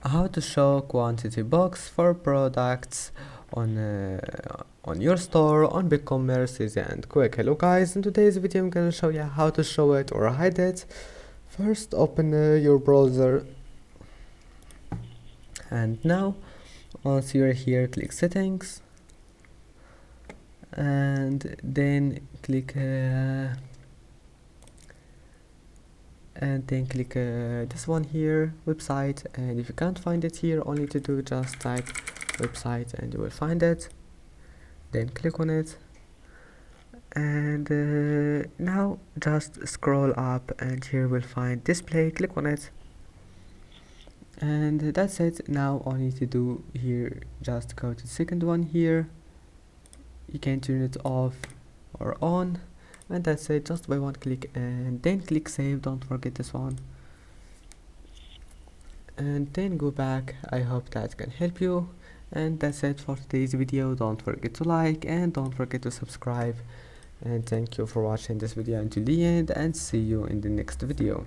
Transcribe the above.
how to show quantity box for products on your store on Bigcommerce easy and quick. Hello guys, in today's video I'm gonna show you how to show it or hide it. First open your browser, and now once you're here click settings and then click this one here, website, and if you can't find it here, all you need to do just type website and you will find it. Then click on it, and now just scroll up and here we'll find display. Click on it, and that's it. Now all you need to do here, just go to the second one here. You can turn it off or on, and that's it, just by one click, and then click save. Don't forget this one, and then go back. I hope that can help you, and that's it for today's video. Don't forget to like and don't forget to subscribe, and thank you for watching this video until the end, and see you in the next video.